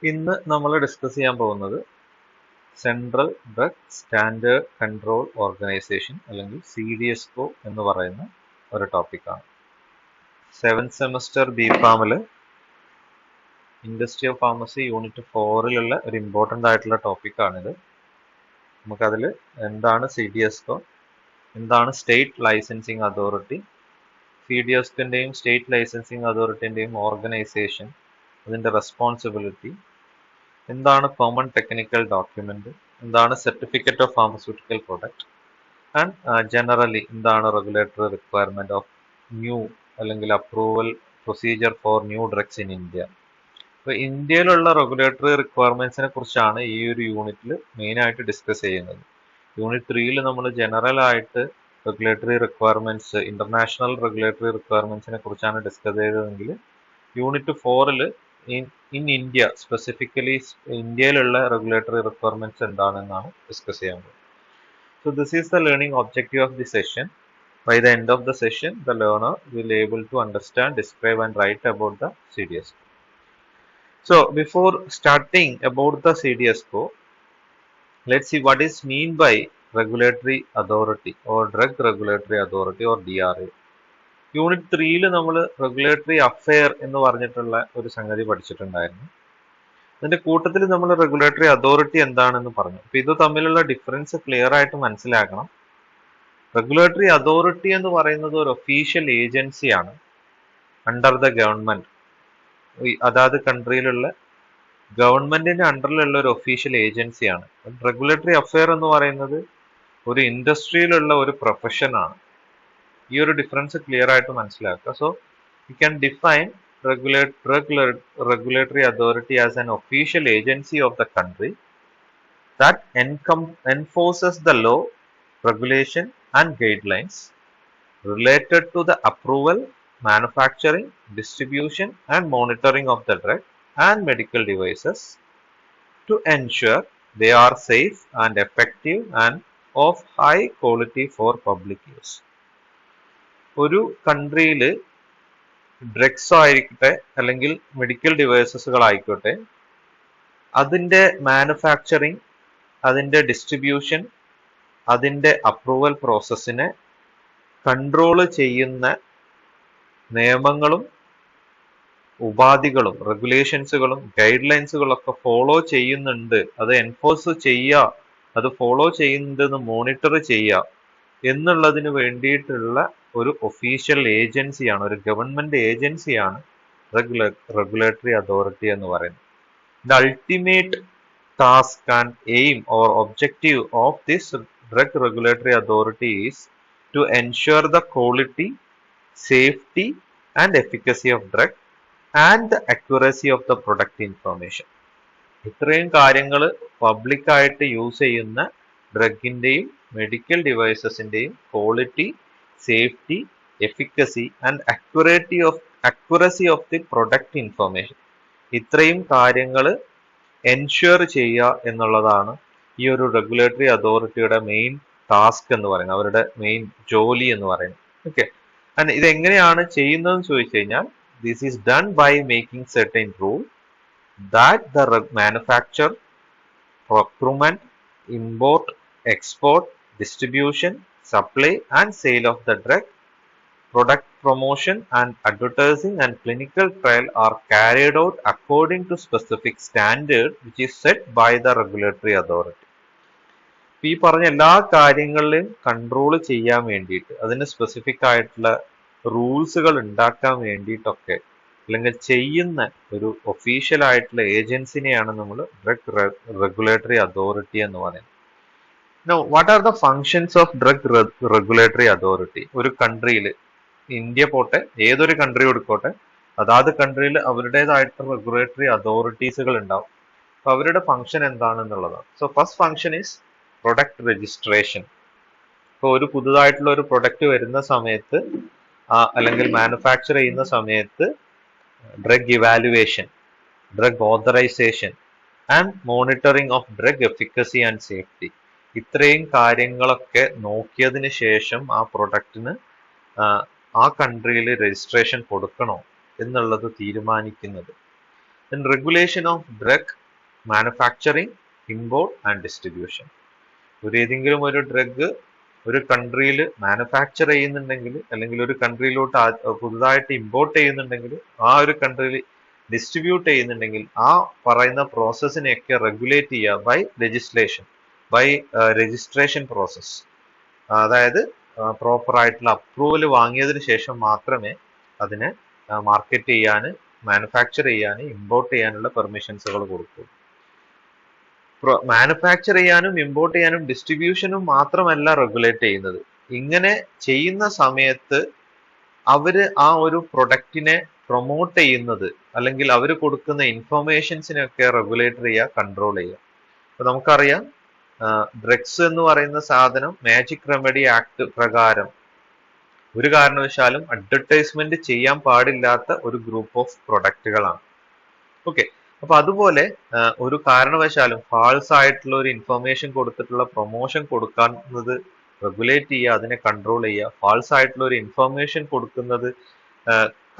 ഇന്ന് നമ്മൾ ഡിസ്കസ് ചെയ്യാൻ പോകുന്നത് central drug standard control organisation അല്ലെങ്കിൽ CDSCO എന്ന് പറയുന്ന ഒരു ടോപ്പിക്കാണ്. 7th semester BPharm industry of pharmacy unit 4 ഒരു ഇമ്പോർട്ടൻ്റ് ആയിട്ടുള്ള ടോപ്പിക്കാണിത്. നമുക്കതിൽ എന്താണ് CDSCO, എന്താണ് സ്റ്റേറ്റ് ലൈസൻസിങ് അതോറിറ്റി, CDSCOൻ്റെയും സ്റ്റേറ്റ് ലൈസൻസിങ് അതോറിറ്റിൻ്റെയും ഓർഗനൈസേഷൻ, അതിൻ്റെ റെസ്പോൺസിബിലിറ്റി, എന്താണ് കോമൺ ടെക്നിക്കൽ ഡോക്യുമെന്റ്, എന്താണ് certificate of pharmaceutical product and generally എന്താണ് റെഗുലേറ്ററി റിക്വയർമെന്റ് ഓഫ് ന്യൂ അല്ലെങ്കിൽ approval procedure for new drugs in India. അപ്പോൾ ഇന്ത്യയിലുള്ള റെഗുലേറ്ററി റിക്വയർമെന്റ്സിനെ കുറിച്ചാണ് ഈ ഒരു യൂണിറ്റിൽ മെയിനായിട്ട് ഡിസ്കസ് ചെയ്യുന്നത്. യൂണിറ്റ് 3 നമ്മൾ ജനറൽ ആയിട്ട് റെഗുലേറ്ററി റിക്വയർമെന്റ്സ്, ഇന്റർനാഷണൽ റെഗുലേറ്ററി റിക്വയർമെന്റ്സിനെ കുറിച്ചാണ് ഡിസ്കസ് ചെയ്തതെങ്കിൽ യൂണിറ്റ് 4 ഇൻ ഇന്ത്യ സ്പെസിഫിക്കലി ഇന്ത്യയിലുള്ള റെഗുലേറ്ററി റിക്വയർമെന്റ്സ് എന്താണെന്നാണ് ഡിസ്കസ് ചെയ്യാൻ പോകുന്നത്. So this is the learning objective of the session. By the end of the session, the learner will able to understand, describe and write about the CDSCO. So before starting about the CDSCO, let's see what is mean by regulatory authority or drug regulatory authority or DRA. Unit 3 നമ്മൾ regulatory affair എന്ന് പറഞ്ഞിട്ടുള്ള ഒരു സംഗതി പഠിച്ചിട്ടുണ്ടായിരുന്നു. അതിന്റെ കൂട്ടത്തിൽ നമ്മൾ regulatory authority എന്താണെന്ന് പറഞ്ഞു. അപ്പൊ ഇത് തമ്മിലുള്ള ഡിഫറൻസ് ക്ലിയർ ആയിട്ട് മനസ്സിലാക്കണം. റെഗുലേറ്ററി അതോറിറ്റി എന്ന് പറയുന്നത് ഒരു ഒഫീഷ്യൽ ഏജൻസിയാണ് അണ്ടർ ദ ഗവൺമെന്റ്. അതാത് കൺട്രിയിലുള്ള ഗവൺമെന്റിന്റെ അണ്ടറിലുള്ള ഒരു ഒഫീഷ്യൽ ഏജൻസിയാണ്. റെഗുലേറ്ററി അഫെയർ എന്ന് പറയുന്നത് ഒരു ഇൻഡസ്ട്രിയിലുള്ള ഒരു പ്രൊഫഷനാണ്. ഈ ഒരു ഡിഫറൻസ് ക്ലിയർ ആയിട്ട് മനസ്സിലാക്കുക. So you can define regulatory authority as an official agency of the country that enforces the law, regulation and guidelines related to the approval, manufacturing, distribution and monitoring of the drug and medical devices to ensure they are safe and effective and of high quality for public use. ഒരു കൺട്രിയിൽ drugs ആയിരിക്കട്ടെ അല്ലെങ്കിൽ medical ഡിവൈസസുകളായിക്കോട്ടെ, അതിൻ്റെ manufacturing, അതിൻ്റെ distribution, അതിൻ്റെ approval പ്രോസസ്സിനെ control ചെയ്യുന്ന നിയമങ്ങളും ഉപാധികളും റെഗുലേഷൻസുകളും guide ലൈൻസുകളൊക്കെ follow ചെയ്യുന്നുണ്ട്, അത് എൻഫോഴ്സ് ചെയ്യുക, അത് ഫോളോ ചെയ്യുന്നുണ്ടെന്ന് മോണിറ്റർ ചെയ്യുക എന്നുള്ളതിന് വേണ്ടിയിട്ടുള്ള ഒരു ഒഫീഷ്യൽ ഏജൻസിയാണ്, ഒരു ഗവൺമെന്റ് ഏജൻസിയാണ് റെഗുലേറ്ററി അതോറിറ്റി എന്ന് പറയുന്നത്. The ultimate task and aim or objective of this drug regulatory authority is to ensure the quality, safety and efficacy of drug and the accuracy of the product information. ഇത്രയും കാര്യങ്ങൾ പബ്ലിക്കായിട്ട് use ചെയ്യുന്ന ഡ്രഗിന്റെയും medical ഡിവൈസസിന്റെയും quality, safety, efficacy and accuracy of the product information, ഇത്രയും കാര്യങ്ങൾ ensure ചെയ്യുക എന്നുള്ളതാണ് ഈ ഒരു റെഗുലേറ്ററി അതോറിറ്റിയുടെ മെയിൻ ടാസ്ക് എന്ന് പറയുന്നത്, അവരുടെ മെയിൻ ജോലി എന്ന് പറയുന്നത്. ഓക്കെ, ആൻഡ് ഇതെങ്ങനെയാണ് ചെയ്യുന്നതെന്ന് ചോദിച്ചു കഴിഞ്ഞാൽ, this is done by making certain rule that the manufacture, procurement, import, export, distribution, supply and sale of the drug, product promotion and advertising and clinical trial are carried out according to specific standard which is set by the regulatory authority. ഈ പറഞ്ഞ എല്ലാ കാര്യങ്ങളിലും control ചെയ്യാൻ വേണ്ടിയിട്ട്, അതിന് specific ആയിട്ടുള്ള റൂൾസുകൾ ഉണ്ടാക്കാൻ വേണ്ടിയിട്ടൊക്കെ അല്ലെങ്കിൽ ചെയ്യുന്ന ഒരു ഒഫീഷ്യൽ ആയിട്ടുള്ള ഏജൻസിനെയാണ് നമ്മൾ ഡ്രഗ് റെഗുലേറ്ററി അതോറിറ്റി എന്ന് പറയുന്നത്. Now, what are the functions of drug regulatory authority? ഒരു കൺട്രിയിൽ, ഇന്ത്യ പോട്ടെ ഏതൊരു കൺട്രി എടുക്കോട്ടെ, അതാത് കൺട്രിയിൽ അവരുടേതായിട്ട് റെഗുലേറ്ററി അതോറിറ്റീസുകൾ ഉണ്ടാവും. അപ്പൊ അവരുടെ ഫംഗ്ഷൻ എന്താണെന്നുള്ളതാണ്. So first function is product registration. ഇപ്പോൾ ഒരു പുതുതായിട്ടുള്ള ഒരു പ്രൊഡക്റ്റ് വരുന്ന സമയത്ത് അല്ലെങ്കിൽ മാനുഫാക്ചർ ചെയ്യുന്ന സമയത്ത് drug evaluation, drug authorization and monitoring of drug efficacy and safety, ഇത്രയും കാര്യങ്ങളൊക്കെ നോക്കിയതിന് ശേഷം ആ പ്രൊഡക്റ്റിന് ആ കൺട്രിയിൽ രജിസ്ട്രേഷൻ കൊടുക്കണോ എന്നുള്ളത് തീരുമാനിക്കുന്നത്. Then regulation of drug manufacturing, import and distribution. ഏതെങ്കിലും ഒരു ഡ്രഗ് ഒരു കൺട്രിയിൽ മാനുഫാക്ചർ ചെയ്യുന്നുണ്ടെങ്കിൽ, അല്ലെങ്കിൽ ഒരു കൺട്രിയിലോട്ട് പുതുതായിട്ട് ഇമ്പോർട്ട് ചെയ്യുന്നുണ്ടെങ്കിൽ, ആ ഒരു കൺട്രിയിൽ ഡിസ്ട്രിബ്യൂട്ട് ചെയ്യുന്നുണ്ടെങ്കിൽ, ആ പറയുന്ന പ്രോസസ്സിനെയൊക്കെ റെഗുലേറ്റ് ചെയ്യുക by legislation, by registration process. അതായത് പ്രോപ്പർ ആയിട്ടുള്ള അപ്രൂവൽ വാങ്ങിയതിന് ശേഷം മാത്രമേ അതിനെ മാർക്കറ്റ് ചെയ്യാൻ, മാനുഫാക്ചർ ചെയ്യാൻ, ഇമ്പോർട്ട് ചെയ്യാനുള്ള പെർമിഷൻസുകൾ കൊടുക്കൂ. മാനുഫാക്ചർ ചെയ്യാനും ഇമ്പോർട്ട് ചെയ്യാനും ഡിസ്ട്രിബ്യൂഷനും മാത്രമല്ല റെഗുലേറ്റ് ചെയ്യുന്നത്. ഇങ്ങനെ ചെയ്യുന്ന സമയത്ത് അവര് ആ ഒരു പ്രൊഡക്റ്റിനെ പ്രൊമോട്ട് ചെയ്യുന്നത്, അല്ലെങ്കിൽ അവർ കൊടുക്കുന്ന ഇൻഫർമേഷൻസിനൊക്കെ റെഗുലേറ്റ് ചെയ്യുക, കൺട്രോൾ ചെയ്യുക. അപ്പൊ നമുക്കറിയാം, ഡ്രഗ്സ് എന്ന് പറയുന്ന സാധനം മാജിക് റെമഡി ആക്ട് പ്രകാരം ഒരു കാരണവശാലും അഡ്വർടൈസ്മെന്റ് ചെയ്യാൻ പാടില്ലാത്ത ഒരു ഗ്രൂപ്പ് ഓഫ് പ്രൊഡക്റ്റുകളാണ്. ഓക്കെ, അപ്പൊ അതുപോലെ ഒരു കാരണവശാലും ഫാൾസ് ആയിട്ടുള്ള ഒരു ഇൻഫർമേഷൻ കൊടുത്തിട്ടുള്ള പ്രൊമോഷൻ കൊടുക്കുന്നത് റെഗുലേറ്റ് ചെയ്യുക, അതിനെ കൺട്രോൾ ചെയ്യുക. ഫാൾസ് ആയിട്ടുള്ള ഒരു ഇൻഫർമേഷൻ കൊടുക്കുന്നത്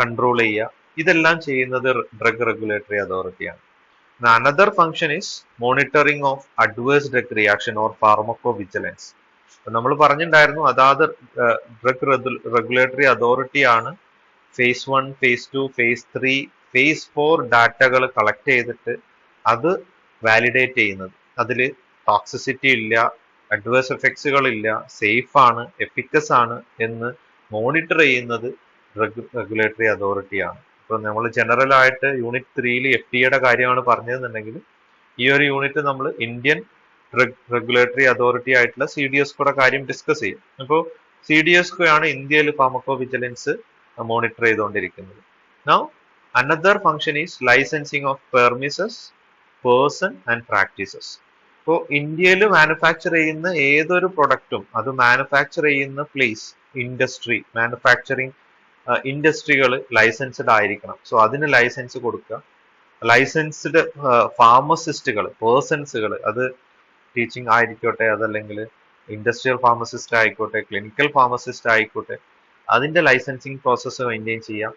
കൺട്രോൾ ചെയ്യുക. ഇതെല്ലാം ചെയ്യുന്നത് ഡ്രഗ് റെഗുലേറ്ററി അതോറിറ്റിയാണ്. Another function is monitoring of adverse drug reaction or pharmacovigilance. നമ്മൾ പറഞ്ഞിട്ടുണ്ടായിരുന്നു, അതാത് ഡ്രഗ് റെഗുലേറ്ററി അതോറിറ്റി ആണ് ഫേസ് 1, ഫേസ് 2, ഫേസ് 3, ഫേസ് 4 ഡാറ്റകൾ കളക്ട് ചെയ്തിട്ട് അത് വാലിഡേറ്റ് ചെയ്യുന്നത്. അതിൽ ടോക്സിസിറ്റി ഇല്ല, അഡ്വേഴ്സ് എഫക്ട്സുകൾ ഇല്ല, സേഫ് ആണ്, എഫിക്കസ് ആണ് എന്ന് മോണിറ്റർ ചെയ്യുന്നത് റെഗുലേറ്ററി അതോറിറ്റിയാണ്. ഇപ്പൊ നമ്മൾ ജനറൽ ആയിട്ട് യൂണിറ്റ് 3 FDA കാര്യമാണ് പറഞ്ഞതെന്നുണ്ടെങ്കിൽ, ഈ ഒരു യൂണിറ്റ് നമ്മൾ ഇന്ത്യൻ റെഗുലേറ്ററി അതോറിറ്റി ആയിട്ടുള്ള CDSCO കാര്യം ഡിസ്കസ് ചെയ്യും. അപ്പോൾ CDSCO ആണ് ഇന്ത്യയിൽ ഫാർമക്കോ വിജിലൻസ് മോണിറ്റർ ചെയ്തുകൊണ്ടിരിക്കുന്നത്. Now another function is licensing of premises, person and practices. ഇപ്പോൾ ഇന്ത്യയിൽ മാനുഫാക്ചർ ചെയ്യുന്ന ഏതൊരു പ്രൊഡക്റ്റും അത് മാനുഫാക്ചർ ചെയ്യുന്ന പ്ലേസ്, ഇൻഡസ്ട്രി, മാനുഫാക്ചറിങ് ഇൻഡസ്ട്രികൾ ലൈസൻസ്ഡ് ആയിരിക്കണം. സോ അതിന് ലൈസൻസ് കൊടുക്കുക. ലൈസൻസ്ഡ് ഫാർമസിസ്റ്റുകൾ, പേഴ്സൺസുകൾ, അത് ടീച്ചിങ് ആയിരിക്കട്ടെ, അതല്ലെങ്കിൽ ഇൻഡസ്ട്രിയൽ ഫാർമസിസ്റ്റ് ആയിക്കോട്ടെ, ക്ലിനിക്കൽ ഫാർമസിസ്റ്റ് ആയിക്കോട്ടെ, അതിന്റെ ലൈസൻസിങ് പ്രോസസ്സ് മെയിൻറ്റെയിൻ ചെയ്യാം.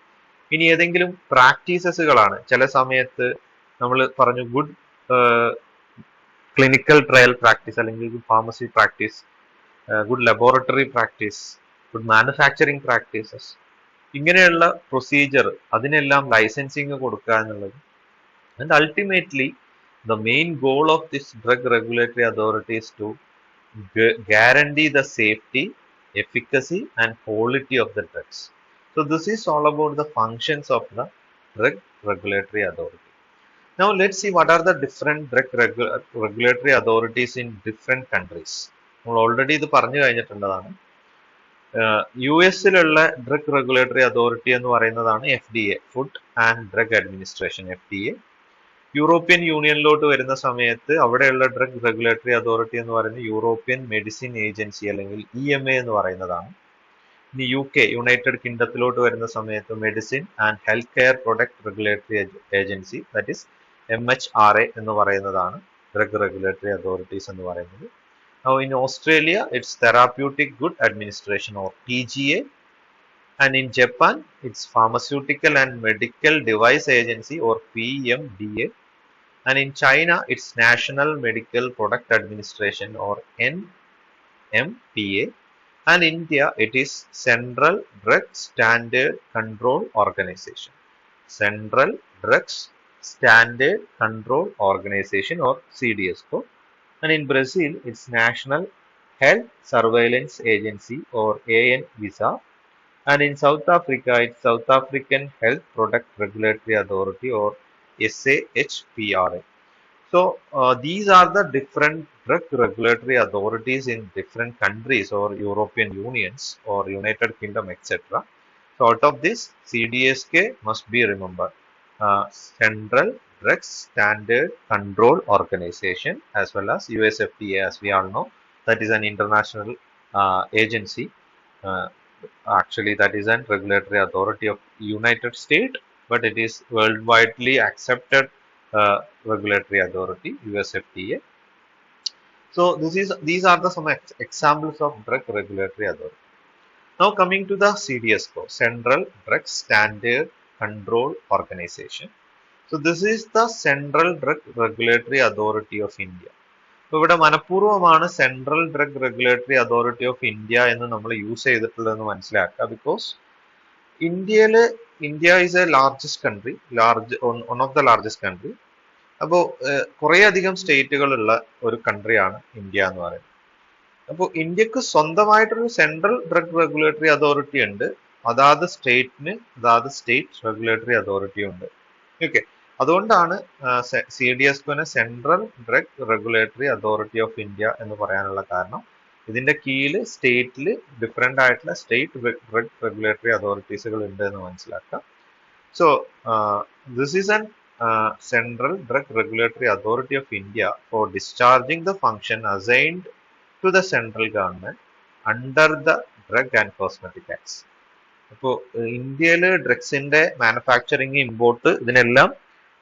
ഇനി ഏതെങ്കിലും പ്രാക്ടീസസുകളാണ്, ചില സമയത്ത് നമ്മൾ പറഞ്ഞു ഗുഡ് ക്ലിനിക്കൽ ട്രയൽ പ്രാക്ടീസ്, അല്ലെങ്കിൽ good pharmacy practice, good laboratory practice, good manufacturing practices, ഇങ്ങനെയുള്ള പ്രൊസീജിയർ, അതിനെല്ലാം ലൈസൻസിങ് കൊടുക്കുക എന്നുള്ളത്. And ultimately the main goal of this drug regulatory authority is to guarantee the safety, efficacy and quality of the drugs. So this is all about the functions of the drug regulatory authority. Now let's see what are the different drug regulatory authorities in different countries. നമ്മൾ already ഇത് പറഞ്ഞു കഴിഞ്ഞിട്ടുള്ളതാണ്. US-ലുള്ള drug regulatory authority എന്ന് പറയുന്നതാണ് FDA, food and drug administration, FDA. European യൂണിയനിലോട്ട് വരുന്ന സമയത്ത് അവിടെയുള്ള ഡ്രഗ് റെഗുലേറ്ററി അതോറിറ്റി എന്ന് പറയുന്നത് യൂറോപ്യൻ മെഡിസിൻ ഏജൻസി, അല്ലെങ്കിൽ EMA എന്ന് പറയുന്നതാണ്. ഇനി UK, യുണൈറ്റഡ് കിങ്ഡത്തിലോട്ട് വരുന്ന സമയത്ത് medicine and health care product regulatory agency, that is MHRA എന്ന് പറയുന്നതാണ് ഡ്രഗ് റെഗുലേറ്ററി അതോറിറ്റീസ് എന്ന് പറയുന്നത്. Now in Australia it's Therapeutic Good Administration or TGA, and in Japan it's Pharmaceutical and Medical Device Agency or PMDA, and in China it's National Medical Product Administration or NMPA, and in India it is Central Drug Standard Control Organization, Central Drugs Standard Control Organization or CDSCO, and in Brazil it's National Health Surveillance Agency or ANVISA, and in South Africa it's South African Health Product Regulatory Authority or SAHPRA. So these are the different drug regulatory authorities in different countries or European Unions or United Kingdom, etc. So out of this, CDSK must be remembered. Central Drug Standard Control Organization, as well as USFDA, as we all know, that is an international agency. Actually that is a regulatory authority of United States, but it is worldwidely accepted regulatory authority, USFDA. So these are the some examples of drug regulatory authority. Now coming to the CDSCO, Central Drug Standard Control Organization. So So this is the Central Drug Regulatory Authority of India. അപ്പോൾ ഇവിടെ മനഃപൂർവ്വമാണ് central drug regulatory authority of India എന്ന് നമ്മൾ use ചെയ്തിട്ടുള്ളതെന്ന് മനസ്സിലാക്കുക. Because India is a largest country, one of the largest country. അപ്പോൾ കുറേ അധികം സ്റ്റേറ്റുകളുള്ള ഒരു കൺട്രിയാണ് ഇന്ത്യ എന്ന് പറയുന്നത്. അപ്പോൾ ഇന്ത്യക്ക് സ്വന്തമായിട്ടൊരു സെൻട്രൽ ഡ്രഗ് റെഗുലേറ്ററി അതോറിറ്റി ഉണ്ട്, അതാത് സ്റ്റേറ്റിന് അതാത് സ്റ്റേറ്റ് റെഗുലേറ്ററി അതോറിറ്റി ഉണ്ട്. ഓക്കെ, അതുകൊണ്ടാണ് CDSCOനെ central drug regulatory authority of India എന്ന് പറയാനുള്ള കാരണം. ഇതിന്റെ കീഴിൽ സ്റ്റേറ്റിൽ ഡിഫറെന്റ് ആയിട്ടുള്ള സ്റ്റേറ്റ് ഡ്രഗ് റെഗുലേറ്ററി അതോറിറ്റീസുകൾ ഉണ്ട് എന്ന് മനസ്സിലാക്കാം. So this is an Central Drug Regulatory Authority of India for discharging the function assigned to the central government under the Drug and Cosmetic Acts. അപ്പോൾ ഇന്ത്യയിൽ ഡ്രഗ്സിന്റെ മാനുഫാക്ചറിങ്, ഇമ്പോർട്ട്, ഇതിനെല്ലാം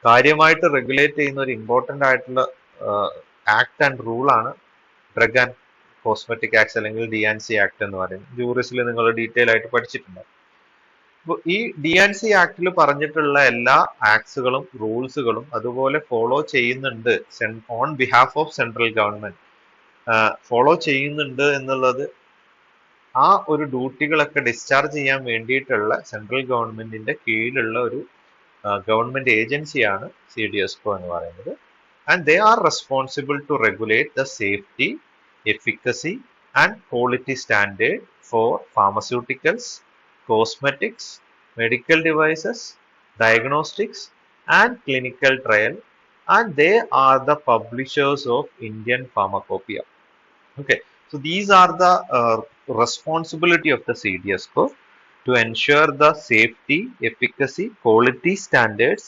കാര്യമായിട്ട് regulate ചെയ്യുന്ന ഒരു important ആയിട്ടുള്ള ആക്ട് ആൻഡ് റൂളാണ് drug and cosmetic acts അല്ലെങ്കിൽ DNC act എന്ന് പറയുന്നത്. ജൂറിസിൽ നിങ്ങൾ ഡീറ്റെയിൽ ആയിട്ട് പഠിച്ചിട്ടുണ്ട്. അപ്പോൾ ഈ DNC ആക്ടിൽ പറഞ്ഞിട്ടുള്ള എല്ലാ ആക്ട്സുകളും റൂൾസുകളും അതുപോലെ ഫോളോ ചെയ്യുന്നുണ്ട് on behalf of central government, follow ചെയ്യുന്നുണ്ട് എന്നുള്ളത്, ആ ഒരു ഡ്യൂട്ടികളൊക്കെ ഡിസ്ചാർജ് ചെയ്യാൻ വേണ്ടിയിട്ടുള്ള സെൻട്രൽ ഗവൺമെന്റിന്റെ കീഴിലുള്ള ഒരു ഗവൺമെന്റ് ഏജൻസിയാണ് CDSCO എന്ന് പറയുന്നത്. And they are responsible to regulate the safety, efficacy and quality standard for pharmaceuticals, cosmetics, medical devices, diagnostics and clinical trial, and they are the publishers of Indian Pharmacopoeia. Okay, so these are the responsibility of the CDSCO to ensure the safety, efficacy, quality standards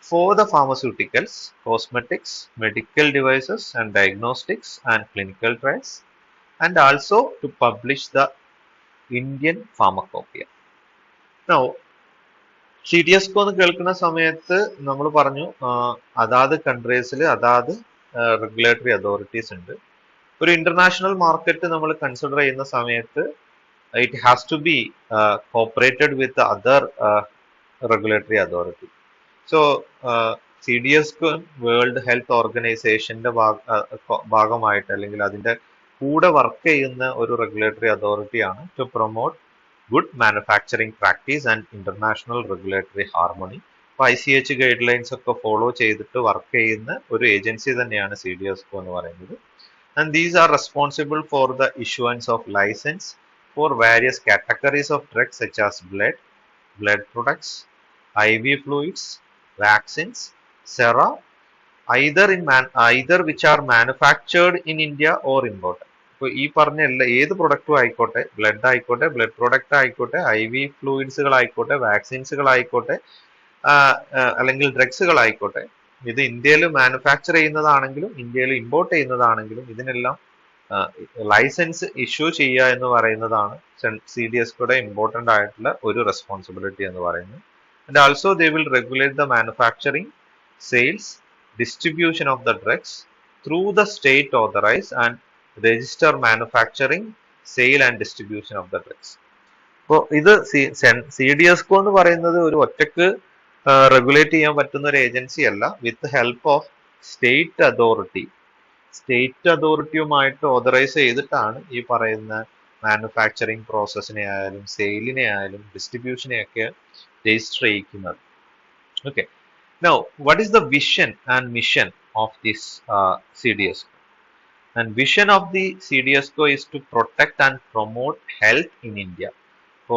for the pharmaceuticals, cosmetics, medical devices and diagnostics and clinical trials, and also to publish the Indian Pharmacopoeia. Now, CDSCO എന്ന് കേൾക്കുന്ന സമയത്ത് നമ്മൾ പറഞ്ഞു അതാത് കൺട്രീസിൽ അതാത് regulatory authorities ഉണ്ട്. ഒരു international market നമ്മൾ കൺസിഡർ ചെയ്യുന്ന സമയത്ത് it has to be cooperated with other regulatory authority. So CDSCO world health ഓർഗനൈസേഷന്റെ ഭാഗമായിട്ട് അല്ലെങ്കിൽ അതിന്റെ കൂടെ വർക്ക് ചെയ്യുന്ന ഒരു റെഗുലേറ്ററി അതോറിറ്റിയാണ് to promote good manufacturing practice and international regulatory harmony. അപ്പോൾ ICH ഗൈഡ് ലൈൻസ് ഒക്കെ ഫോളോ ചെയ്തിട്ട് വർക്ക് ചെയ്യുന്ന ഒരു ഏജൻസി തന്നെയാണ് CDSCO എന്ന് പറയുന്നത്. And these are responsible for the issuance of licence for various categories of drugs such as blood products, IV fluids, vaccines, sera, either which are manufactured in India or imported. ഇപ്പോൾ ഈ പറഞ്ഞ ഏത് പ്രൊഡക്റ്റും ആയിക്കോട്ടെ, blood ആയിക്കോട്ടെ, blood product ആയിക്കോട്ടെ, IV ഫ്ലൂയിഡ്സുകളായിക്കോട്ടെ, വാക്സിൻസുകളായിക്കോട്ടെ, അല്ലെങ്കിൽ ഡ്രഗ്സുകളായിക്കോട്ടെ, ഇത് ഇന്ത്യയിൽ മാനുഫാക്ചർ ചെയ്യുന്നതാണെങ്കിലും ഇന്ത്യയിൽ ഇമ്പോർട്ട് ചെയ്യുന്നതാണെങ്കിലും ഇതിനെല്ലാം ലൈസൻസ് ഇഷ്യൂ ചെയ്യുക എന്ന് പറയുന്നതാണ് CDSCOയുടെ ഇമ്പോർട്ടൻ്റ് ആയിട്ടുള്ള ഒരു റെസ്പോൺസിബിലിറ്റി എന്ന് പറയുന്നത്. And also they will regulate the manufacturing, sales, distribution of the drugs through the state authorized and register manufacturing, sale and distribution of the drugs. അപ്പോൾ ഇത് CDSCO എന്ന് പറയുന്നത് ഒരു ഒറ്റക്ക് റെഗുലേറ്റ് ചെയ്യാൻ പറ്റുന്ന ഒരു ഏജൻസി അല്ല. വിത്ത് ഹെൽപ്പ് ഓഫ് സ്റ്റേറ്റ് അതോറിറ്റിയുമായിട്ട് ഓതറൈസ് ചെയ്തിട്ടാണ് ഈ പറയുന്ന മാനുഫാക്ചറിങ് പ്രോസസ്സിനെ ആയാലും സെയിലിനെ ആയാലും ഡിസ്ട്രിബ്യൂഷനെയൊക്കെ രജിസ്റ്റർ ചെയ്യിക്കുന്നത്. Okay, now what is the vision and mission of this CDSCO? And vision of the CDSCO is to protect and promote health in India. So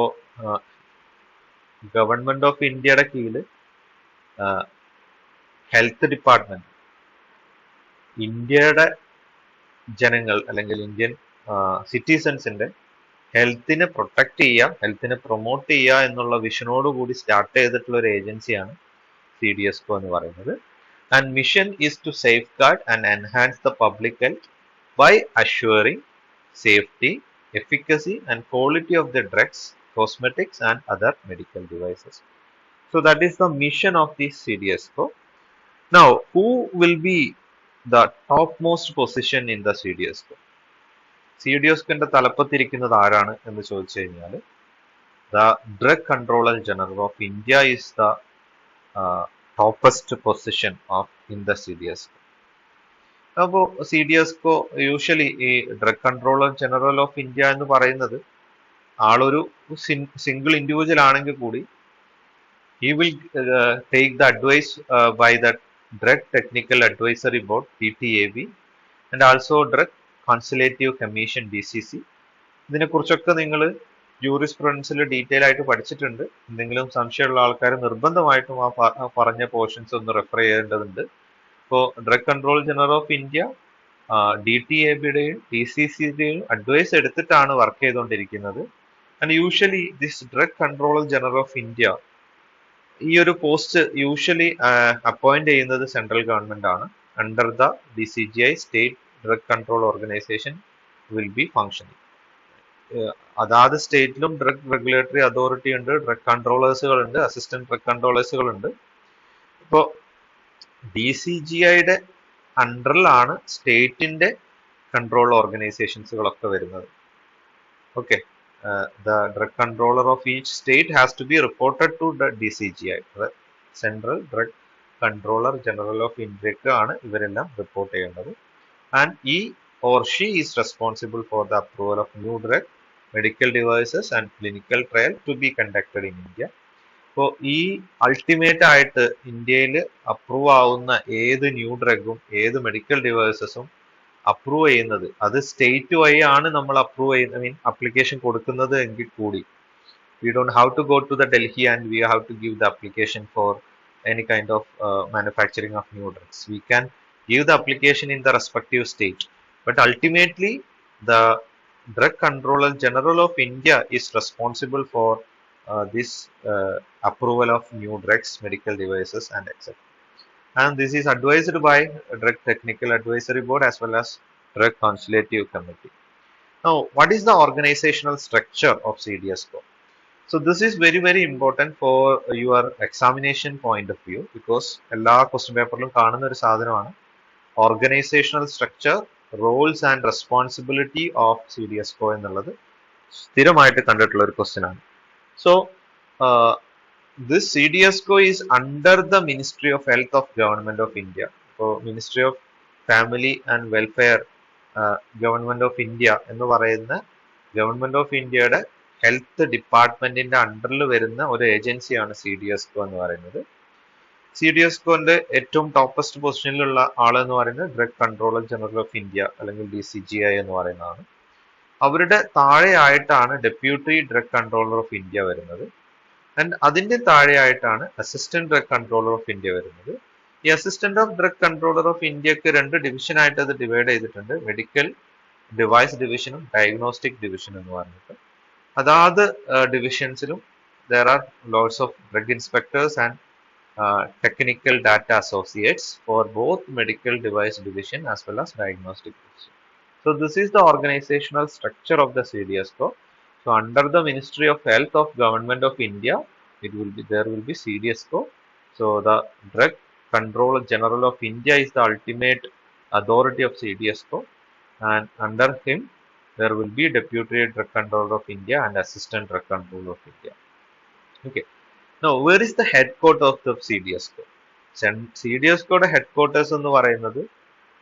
government of Indiaയുടെ കീഴിൽ ഹെൽത്ത് ഡിപ്പാർട്ട്മെന്റ് ഇന്ത്യയുടെ ജനങ്ങൾ അല്ലെങ്കിൽ ഇന്ത്യൻ സിറ്റിസൺസിന്റെ ഹെൽത്തിനെ പ്രൊട്ടക്ട് ചെയ്യുക, ഹെൽത്തിനെ promote ചെയ്യുക എന്നുള്ള വിഷനോട് കൂടി start ചെയ്തിട്ടുള്ള ഒരു ഏജൻസിയാണ് CDSCO എന്ന് പറയുന്നത്. And mission is to safeguard and enhance the public health by assuring safety, efficacy and quality of the drugs, cosmetics and other medical devices. So that is the mission of the CDSCO. Now, who will be the topmost position in the CDSCO? CDSCOന്റെ തലപ്പത്തിരിക്കുന്നത് ആരാണ് എന്ന് ചോദിച്ചു കഴിഞ്ഞാൽ the Drug Controller General of India is the ടോപ്പസ്റ്റ് position of in the CDSCO. അപ്പോൾ CDSCO usually ഈ drug controller general of India എന്ന് പറയുന്നത് ആളൊരു single individual ആണെങ്കിൽ കൂടി he will take the advice by the Drug Technical Advisory Board DTAB and also Drug Consultative Commission DCC. ഇതിനെക്കുറിച്ചൊക്കെ നിങ്ങൾ ജൂറിസ്പ്രുഡൻസിൽ detail ആയിട്ട് പഠിച്ചിട്ടുണ്ട്. എന്തെങ്കിലും സംശയമുള്ള ആൾക്കാർ നിർബന്ധമായിട്ടും ആ പറഞ്ഞ പോർഷൻസ് ഒന്ന് റെഫർ ചെയ്യേണ്ടതുണ്ട്. ഇപ്പോൾ drug control general of India DTABയുടെയും DCCയുടെയും അഡ്വൈസ് എടുത്തിട്ടാണ് വർക്ക് ചെയ്തുകൊണ്ടിരിക്കുന്നത്. And usually this drug controller general of India ഈ ഒരു പോസ്റ്റ് യൂഷ്വലി അപ്പോയിന്റ് ചെയ്യുന്നത് സെൻട്രൽ ഗവൺമെന്റ് ആണ്. Under the DCGI state drug control organisation will be functioning. അതാത് സ്റ്റേറ്റിലും ഡ്രഗ് റെഗുലേറ്ററി അതോറിറ്റി ഉണ്ട്, ഡ്രഗ് കൺട്രോളേഴ്സുകൾ ഉണ്ട്, അസിസ്റ്റന്റ് ഡ്രഗ് കൺട്രോളേഴ്സുകൾ ഉണ്ട്. ഇപ്പോൾ DCGIയുടെ അണ്ടറിലാണ് സ്റ്റേറ്റിന്റെ കൺട്രോൾ ഓർഗനൈസേഷൻസുകളൊക്കെ വരുന്നത്. Okay, the drug controller of each state has to be reported to the DCGI, the Central Drug Controller General of India ആണ് ഇവരെല്ലാം റിപ്പോർട്ട് ചെയ്യേണ്ടത്. And he or she is responsible for the approval of new drug, medical devices and clinical trial to be conducted in India. അപ്പോൾ ഈ ultimate ആയിട്ട് ഇന്ത്യയിൽ approve ആവുന്ന ഏത് new ഡ്രഗും ഏത് മെഡിക്കൽ ഡിവൈസസും അപ്രൂവ് ചെയ്യുന്നത് അത് സ്റ്റേറ്റ് വഴി ആണ് നമ്മൾ അപ്രൂവ് ചെയ്യുന്ന അപ്ലിക്കേഷൻ കൊടുക്കുന്നത് എങ്കിൽ കൂടി we don't have to go to the Delhi and we have to give the application for any kind of manufacturing of new drugs. We can give the application in the respective state, but ultimately the Drug Controller General of India is responsible for this approval of new drugs, medical devices and etc. And this is advised by Drug Technical Advisory Board as well as Drug Consultative Committee. Now, what is the organizational structure of CDSCO? So this is very very important for your examination point of view, because എല്ലാ question പേപ്പറിലും കാണുന്ന ഒരു സാധനമാണ് organisational structure, roles and responsibility of CDSCO എന്നുള്ളത് സ്ഥിരമായിട്ട് കണ്ടിട്ടുള്ള ഒരു question ആണ്. So this CDSCO is under the Ministry of Health of Government of India. So Ministry of Family and Welfare Government of India എന്ന് പറയുന്ന ഗവൺമെന്റ് ഓഫ് ഇന്ത്യയുടെ health ഡിപ്പാർട്ട്മെന്റിന്റെ അണ്ടറിൽ വരുന്ന ഒരു ഏജൻസിയാണ് CDSCO എന്ന് പറയുന്നത്. CDSCOന്റെ ഏറ്റവും ടോപ്പസ്റ്റ് പൊസിഷനിലുള്ള ആളെന്ന് പറയുന്നത് drug controller general of India അല്ലെങ്കിൽ DCGI എന്ന് പറയുന്നതാണ്. അവരുടെ താഴെയായിട്ടാണ് deputy drug controller of India വരുന്നത്. ആൻഡ് അതിന്റെ താഴെയായിട്ടാണ് assistant drug controller of India വരുന്നത്. ഈ assistant of drug controller of ഇന്ത്യക്ക് രണ്ട് ഡിവിഷൻ ആയിട്ട് അത് ഡിവൈഡ് ചെയ്തിട്ടുണ്ട്. മെഡിക്കൽ ഡിവൈസ് ഡിവിഷനും ഡയഗ്നോസ്റ്റിക് ഡിവിഷൻ എന്ന് പറഞ്ഞിട്ട്. അതാത് ഡിവിഷൻസിലും there are lots of drug inspectors and technical data associates for both medical device division as well as diagnostic division. So this is the organizational structure of the CDSCO. So under the Ministry of Health of Government of India, there will be CDSCO. So the Drug Controller General of India is the ultimate authority of CDSCO, and under him there will be Deputy Drug Controller of India and Assistant Drug Controller of India. Okay. Now, where is the headquarters of the CDSCO? CDSCOയുടെ headquarters എന്ന് പറയുന്നത്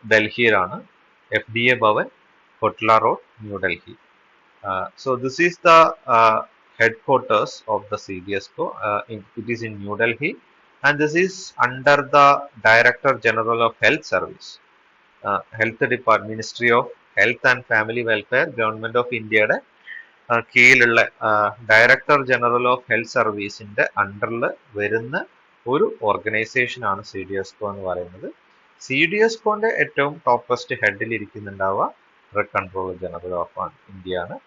ഡൽഹിയിലാണ്. FDA Bhavan, Kotla Road, New Delhi. So this is the headquarters of the CDSCO. It is in New Delhi, and this is under the Director General of Health Service, Health Department, Ministry of Health and Family Welfare, Government of Indiaയുടെ കീഴിലുള്ള director general of health സർവീസിന്റെ അണ്ടറിൽ വരുന്ന ഒരു organisation ആണ് CDSCO എന്ന് പറയുന്നത്. CDSCOന്റെ ഏറ്റവും toppest ഹെഡിൽ ഇരിക്കുന്നുണ്ടാവുക drug controller general of India ആണ്.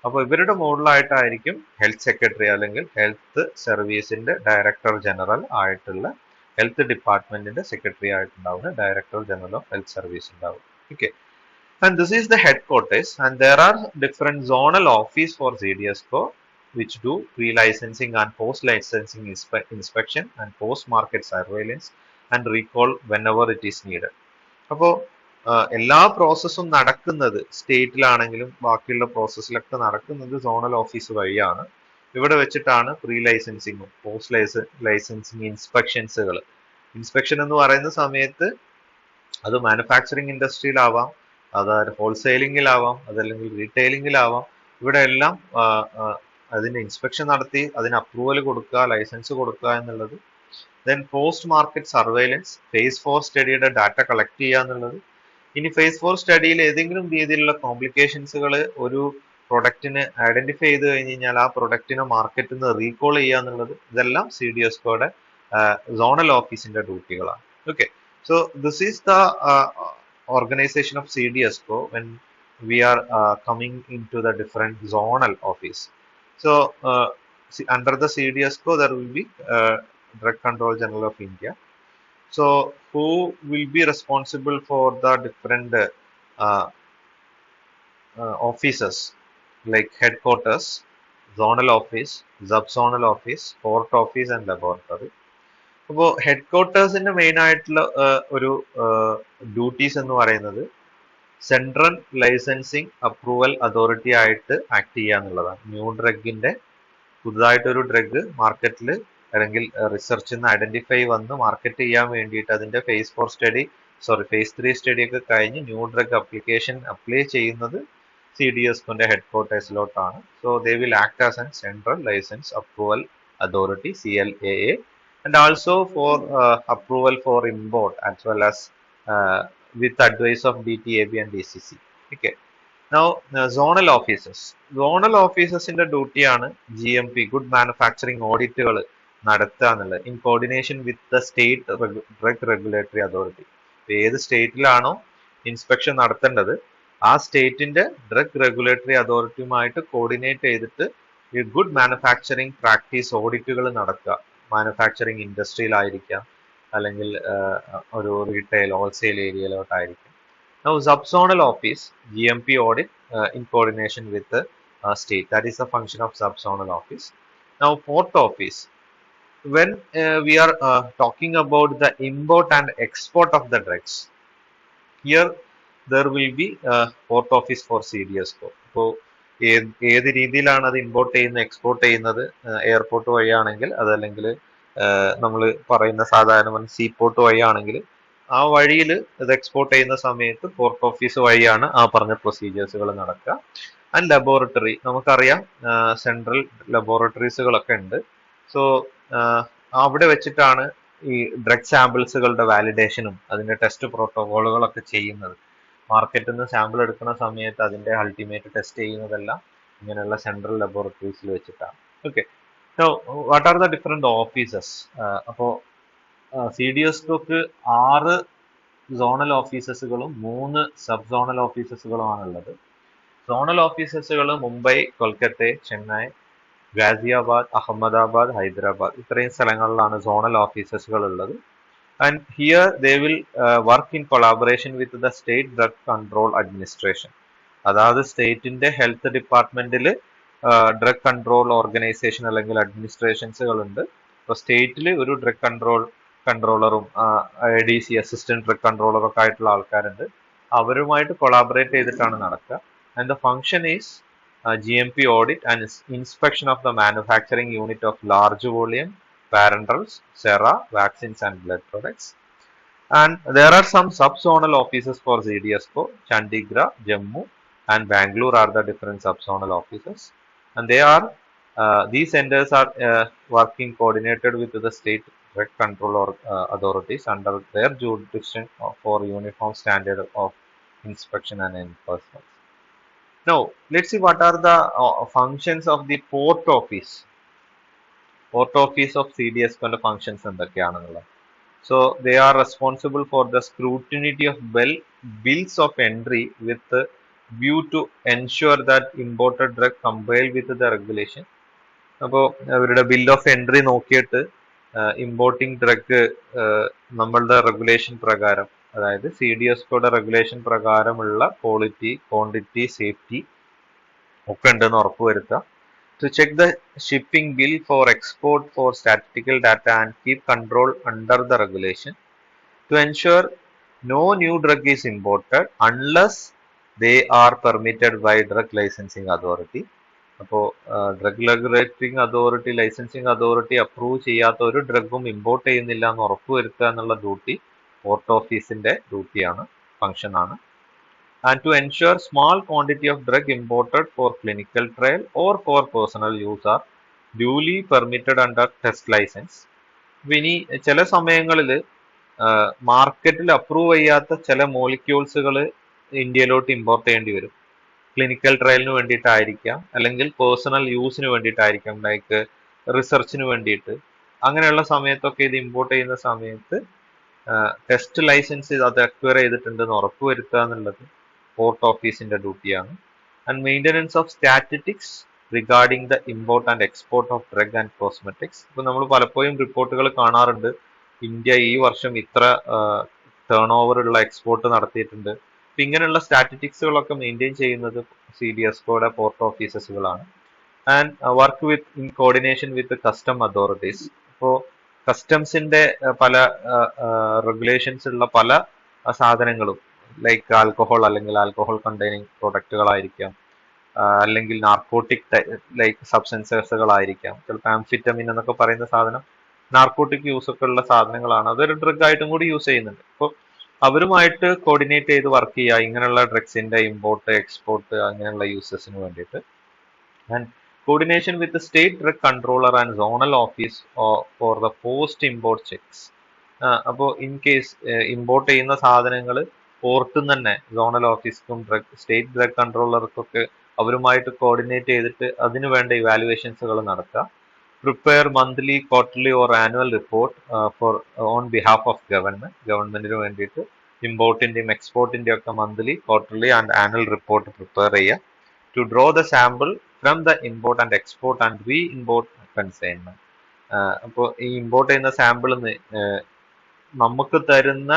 അപ്പോൾ ഇവരുടെ മുകളിലായിട്ടായിരിക്കും ഹെൽത്ത് സെക്രട്ടറി അല്ലെങ്കിൽ ഹെൽത്ത് സർവീസിന്റെ ഡയറക്ടർ ജനറൽ ആയിട്ടുള്ള ഹെൽത്ത് ഡിപ്പാർട്ട്മെന്റിന്റെ സെക്രട്ടറി ആയിട്ടുണ്ടാവുന്ന director general of health service ഉണ്ടാവും. Okay, and this is the headquarters, and there are different zonal office for CDSCO which do pre-licensing and post-licensing inspection and post-market surveillance and recall whenever it is needed. അപ്പോൾ എല്ലാ പ്രോസസ്സും നടക്കുന്നത് സ്റ്റേറ്റിലാണെങ്കിലും ബാക്കിയുള്ള പ്രോസസ്സിലൊക്കെ നടക്കുന്നത് zonal office വഴിയാണ്. ഇവിടെ വെച്ചിട്ടാണ് pre ലൈസൻസിങ്ങും post licensing ഇൻസ്പെക്ഷൻസുകൾ inspection എന്ന് പറയുന്ന സമയത്ത് അത് മാനുഫാക്ചറിങ് ഇൻഡസ്ട്രിയിലാവാം, അത് ഹോൾസെയിലിംഗിലാവാം, അതല്ലെങ്കിൽ റീറ്റെയിലിംഗിലാവാം. ഇവിടെ എല്ലാം അതിന്റെ ഇൻസ്പെക്ഷൻ നടത്തി അതിന് അപ്രൂവൽ കൊടുക്കുക, ലൈസൻസ് കൊടുക്കുക എന്നുള്ളത്. Then post market surveillance, phase 4 സ്റ്റഡിയുടെ ഡാറ്റ കളക്ട് ചെയ്യുക എന്നുള്ളത്. ഇനി ഫേസ് 4 സ്റ്റഡിയിൽ ഏതെങ്കിലും രീതിയിലുള്ള കോംപ്ലിക്കേഷൻസുകൾ ഒരു പ്രൊഡക്റ്റിന് ഐഡന്റിഫൈ ചെയ്ത് കഴിഞ്ഞ് കഴിഞ്ഞാൽ ആ പ്രൊഡക്റ്റിനെ മാർക്കറ്റിൽ നിന്ന് റീകോൾ ചെയ്യുക എന്നുള്ളത്, ഇതെല്ലാം CDSCOയുടെ സോണൽ ഓഫീസിന്റെ ഡ്യൂട്ടികളാണ്. Okay, so this is the organization of CDSCO when we are coming into the different zonal office. So under the CDSCO there will be Drug Control General of India. So who will be responsible for the different offices like headquarters, zonal office, sub-zonal office, port office and laboratory. അപ്പോൾ ഹെഡ്ക്വാർട്ടേഴ്സിന്റെ main ആയിട്ടുള്ള ഒരു duties എന്ന് പറയുന്നത് central licensing approval authority ആയിട്ട് act ചെയ്യുക എന്നുള്ളതാണ്. New ഡ്രഗിന്റെ പുതുതായിട്ടൊരു drug മാർക്കറ്റിൽ അല്ലെങ്കിൽ റിസർച്ചിൽ നിന്ന് ഐഡന്റിഫൈ വന്ന് മാർക്കറ്റ് ചെയ്യാൻ വേണ്ടിയിട്ട് അതിന്റെ ഫേസ് 3 സ്റ്റഡി ഒക്കെ കഴിഞ്ഞ് ന്യൂ ഡ്രഗ് അപ്ലിക്കേഷൻ അപ്ലൈ ചെയ്യുന്നത് CDSCOന്റെ ഹെഡ്ക്വാർട്ടേഴ്സിലോട്ടാണ്. So they will act as an central licence approval authority CLAA and also for approval for import as well as with advice of DTAB and DCC. Okay. Now zonal offices. Zonal offices in the duty ആണ് GMP good manufacturing auditകൾ നടത്തുക എന്നുള്ളത് in coordination with the state drug regulatory authority. ഏത് സ്റ്റേറ്റിലാണോ inspection നടത്തേണ്ടത് ആ സ്റ്റേറ്റിന്റെ drug regulatory അതോറിറ്റിയുമായിട്ട് coordinate ചെയ്തിട്ട് ഈ good manufacturing practice ഓഡിറ്റുകൾ നടക്കുക. മാനുഫാക്ചറിങ് ഇൻഡസ്ട്രിയിലായിരിക്കാം, അല്ലെങ്കിൽ ഒരു റീറ്റെയിൽ ഹോൾസെയിൽ ഏരിയയിലോട്ടായിരിക്കും. Now subzonal office GMP audit in coordination with the state, that is the function of subzonal office. Now port office, when we are talking about the import and export of the drugs, here there will be port office for CDSCO. So ഏത് രീതിയിലാണ് അത് import ചെയ്യുന്നത് export ചെയ്യുന്നത്, airport വഴിയാണെങ്കിൽ അതല്ലെങ്കിൽ നമ്മൾ പറയുന്ന സാധാരണ see port വഴിയാണെങ്കിൽ ആ വഴിയിൽ ഇത് എക്സ്പോർട്ട് ചെയ്യുന്ന സമയത്ത് പോർട്ട് ഓഫീസ് വഴിയാണ് ആ പറഞ്ഞ പ്രൊസീജിയേഴ്സുകൾ നടക്കുക. ആൻഡ് ലബോറട്ടറി, നമുക്കറിയാം സെൻട്രൽ ലബോറട്ടറീസുകളൊക്കെ ഉണ്ട്. സോ അവിടെ വെച്ചിട്ടാണ് ഈ ഡ്രഗ് സാമ്പിൾസുകളുടെ വാലിഡേഷനും അതിന്റെ ടെസ്റ്റ് പ്രോട്ടോകോളുകളൊക്കെ ചെയ്യുന്നത്. മാർക്കറ്റിൽ നിന്ന് സാമ്പിൾ എടുക്കുന്ന സമയത്ത് അതിന്റെ അൾട്ടിമേറ്റ് ടെസ്റ്റ് ചെയ്യുന്നതെല്ലാം ഇങ്ങനെയുള്ള സെൻട്രൽ ലബോറട്ടറീസിൽ വെച്ചിട്ടാണ്. Okay, so what are the different offices? അപ്പോൾ CDSCOക്ക് 6 സോണൽ ഓഫീസസുകളും 3 സബ് സോണൽ ഓഫീസസുകളുമാണുള്ളത്. സോണൽ ഓഫീസസുകൾ മുംബൈ, കൊൽക്കത്ത, ചെന്നൈ, ഗാസിയാബാദ്, അഹമ്മദാബാദ്, ഹൈദരാബാദ്, ഇത്രയും സ്ഥലങ്ങളിലാണ് സോണൽ ഓഫീസസുകൾ ഉള്ളത്. And here they will work in collaboration with the state drug control administration. അതായത് സ്റ്റേറ്റിന്റെ ഹെൽത്ത് ഡിപ്പാർട്ട്മെന്റിൽ ഡ്രഗ് കൺട്രോൾ ഓർഗനൈസേഷൻ അല്ലെങ്കിൽ അഡ്മിനിസ്ട്രേഷൻസുകൾ ഉണ്ട്. അപ്പോൾ സ്റ്റേറ്റിൽ ഒരു ഡ്രഗ് കൺട്രോളറും ADC അസിസ്റ്റന്റ് ഡ്രഗ് കൺട്രോളറും ഒക്കെ ആയിട്ടുള്ള ആൾക്കാരുണ്ട്. അവരുമായിട്ട് കൊളാബറേറ്റ് ചെയ്തിട്ടാണ് നടക്കുക. And the function is GMP audit and inspection of the manufacturing unit of large volume parenterals, sera, vaccines and blood products. And there are some sub-zonal offices for CDSCO. Chandigarh, Jammu and Bangalore are the different sub-zonal offices. And they are, these centers are working coordinated with the state drug control authorities under their jurisdiction for uniform standard of inspection and enforcement. Now, let's see what are the functions of the port office. Port office of CDSCO functions എന്തൊക്കെയാണെന്നുള്ളത്. So they are responsible for the scrutiny of bills of entry with view to ensure that imported drug comply with the regulation. അപ്പോൾ അവരുടെ bill of entry നോക്കിയിട്ട് importing drug നമ്മളുടെ regulation പ്രകാരം, അതായത് CDSCOയുടെ regulation പ്രകാരമുള്ള quality, quantity, safety ഒക്കെ ഉണ്ടെന്ന് ഉറപ്പുവരുത്തുക. To check the shipping bill for export for statistical data and keep control under the regulation. To ensure no new drug is imported unless they are permitted by drug licensing authority. അപ്പോൾ drug regulating authority, licensing authority approve ചെയ്യാത്ത ഒരു ഡ്രഗും import ചെയ്യുന്നില്ല എന്ന് ഉറപ്പുവരുത്തുക എന്നുള്ള duty port ഓഫീസിന്റെ ഡ്യൂട്ടിയാണ്, ഫംഗ്ഷനാണ്. And to ensure small quantity of drug imported for clinical trial or for personal use are duly permitted under test license. ഇനി ചില സമയങ്ങളിൽ മാർക്കറ്റിൽ അപ്രൂവ് ചെയ്യാത്ത ചില മോളിക്യൂൾസുകൾ ഇന്ത്യയിലോട്ട് ഇമ്പോർട്ട് ചെയ്യേണ്ടി വരും. ക്ലിനിക്കൽ ട്രയലിന് വേണ്ടിയിട്ടായിരിക്കാം, അല്ലെങ്കിൽ പേഴ്സണൽ യൂസിന് വേണ്ടിയിട്ടായിരിക്കാം, ലൈക്ക് റിസർച്ചിന് വേണ്ടിയിട്ട്. അങ്ങനെയുള്ള സമയത്തൊക്കെ ഇത് ഇമ്പോർട്ട് ചെയ്യുന്ന സമയത്ത് ടെസ്റ്റ് ലൈസൻസ് അത് അക്വയർ ചെയ്തിട്ടുണ്ടെന്ന് ഉറപ്പുവരുത്തുക എന്നുള്ളത് പോർട്ട് ഓഫീസിന്റെ ഡ്യൂട്ടിയാണ്. And maintenance of statistics regarding the import and export of drug and cosmetics. ഇപ്പൊ നമ്മൾ പലപ്പോഴും റിപ്പോർട്ടുകൾ കാണാറുണ്ട്, ഇന്ത്യ ഈ വർഷം ഇത്ര ടേൺ ഓവർ ഉള്ള എക്സ്പോർട്ട് നടത്തിയിട്ടുണ്ട്. അപ്പൊ ഇങ്ങനെയുള്ള സ്റ്റാറ്റിസ്റ്റിക്സുകളൊക്കെ മെയിൻറ്റെയിൻ ചെയ്യുന്നത് CDSCOയുടെ പോർട്ട് ഓഫീസസുകളാണ്. And work with in coordination with custom authorities. ഇപ്പോൾ കസ്റ്റംസിന്റെ പല റെഗുലേഷൻസ് ഉള്ള പല സാധനങ്ങളും, ലൈക്ക് ആൽക്കഹോൾ അല്ലെങ്കിൽ ആൽക്കഹോൾ കണ്ടെയ്നിങ് പ്രൊഡക്റ്റുകളായിരിക്കാം, അല്ലെങ്കിൽ നാർക്കോട്ടിക് ലൈക്ക് സബ്സ്റ്റൻസുകളായിരിക്കാം. ചിലപ്പോൾ ആംഫിറ്റമിൻ എന്നൊക്കെ പറയുന്ന സാധനം നാർക്കോട്ടിക് യൂസ് ഒക്കെ ഉള്ള സാധനങ്ങളാണ്. അതൊരു ഡ്രഗ് ആയിട്ടും കൂടി യൂസ് ചെയ്യുന്നുണ്ട്. അപ്പോൾ അവരുമായിട്ട് കോർഡിനേറ്റ് ചെയ്ത് വർക്ക് ചെയ്യുക ഇങ്ങനെയുള്ള ഡ്രഗ്സിന്റെ ഇമ്പോർട്ട്, എക്സ്പോർട്ട്, അങ്ങനെയുള്ള യൂസസിന് വേണ്ടിയിട്ട്. And coordination with state drug controller and zonal office for the post import checks. അപ്പോൾ ഇൻ കേസ് ഇമ്പോർട്ട് ചെയ്യുന്ന സാധനങ്ങൾ പോർട്ടിൽ നിന്ന് തന്നെ സോണൽ ഓഫീസിനും സ്റ്റേറ്റ് ഡ്രഗ് കൺട്രോളർക്കൊക്കെ അവരുമായിട്ട് കോർഡിനേറ്റ് ചെയ്തിട്ട് അതിനു വേണ്ട ഇവാലുവേഷൻസുകൾ നടത്തുക. Prepare monthly, quarterly or annual report for on behalf of ഗവൺമെന്റിന് വേണ്ടിയിട്ട് ഇമ്പോർട്ടിന്റെയും എക്സ്പോർട്ടിന്റെയും ഒക്കെ monthly, quarterly and annual report prepare ചെയ്യുക. To draw the sample from the import and export and re import consignment. അപ്പോൾ ഈ ഇമ്പോർട്ട് ചെയ്യുന്ന സാമ്പിൾ നമുക്ക് തരുന്ന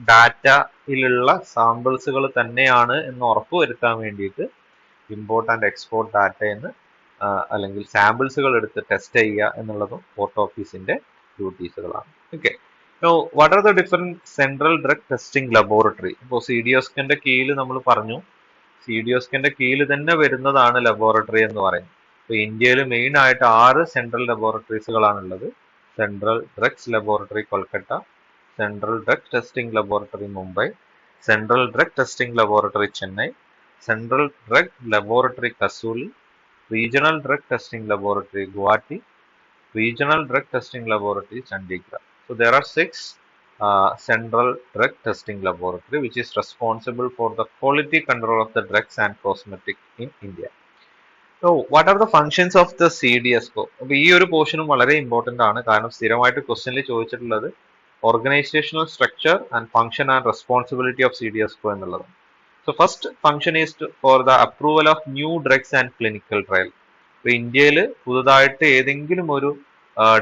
ഡാറ്റയിലുള്ള സാമ്പിൾസുകൾ തന്നെയാണ് എന്ന് ഉറപ്പുവരുത്താൻ വേണ്ടിയിട്ട് ഇമ്പോർട്ട് ആൻഡ് എക്സ്പോർട്ട് ഡാറ്റയെന്ന് അല്ലെങ്കിൽ സാമ്പിൾസുകൾ എടുത്ത് ടെസ്റ്റ് ചെയ്യുക എന്നുള്ളതും പോർട്ട് ഓഫീസിന്റെ ഡ്യൂട്ടീസുകളാണ്. Okay, what are the different central drug testing laboratory? ഇപ്പോൾ CDSCOന്റെ കീഴിൽ നമ്മൾ പറഞ്ഞു, CDSCOന്റെ കീഴിൽ തന്നെ വരുന്നതാണ് ലബോറട്ടറി എന്ന് പറയുന്നത്. ഇപ്പൊ ഇന്ത്യയിൽ മെയിൻ ആയിട്ട് 6 സെൻട്രൽ ലബോറട്ടറീസുകളാണുള്ളത്. Central drugs laboratory Kolkata, central drug testing laboratory Mumbai, central drug testing laboratory Chennai, central drug laboratory Kasauli, regional drug testing laboratory Guwahati, regional drug testing laboratory Chandigarh. So there are 6 central drug testing laboratory which is responsible for the quality control of the drugs and cosmetics in India. So what are the functions of the CDSCO? അപ്പോൾ ഈ ഒരു പോർഷനും വളരെ important ആണ്, കാരണം സ്ഥിരമായിട്ട് ക്വസ്റ്റ്യനിൽ ചോദിച്ചിട്ടുള്ളത് organisational structure and function and responsibility of CDSCO എന്നുള്ളത്. So first function is for the approval of new drugs and clinical trial. ഇപ്പൊ ഇന്ത്യയിൽ പുതുതായിട്ട് ഏതെങ്കിലും ഒരു